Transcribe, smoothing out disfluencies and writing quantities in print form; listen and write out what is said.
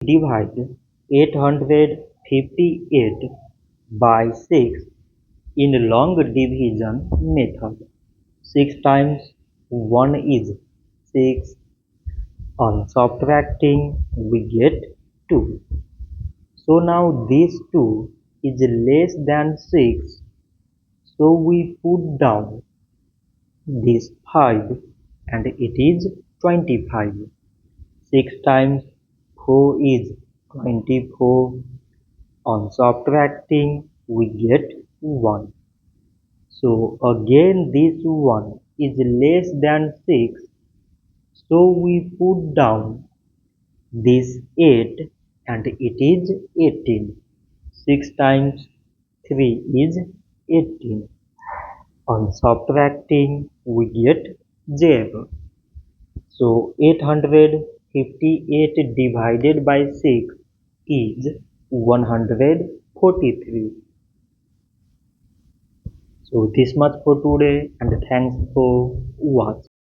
Divide 858 by 6 in long division method. 6 times 1 is 6. On subtracting, we get 2. So now this 2 is less than 6. So we put down this 5 and it is 25. 6 times 4 is 24. On subtracting, we get 1. So again this 1 is less than 6. So we put down this 8 and it is 18. 6 times 3 is 18. On subtracting, we get 0. So 858 divided by 6 is 143. So this much for today and thanks for watching.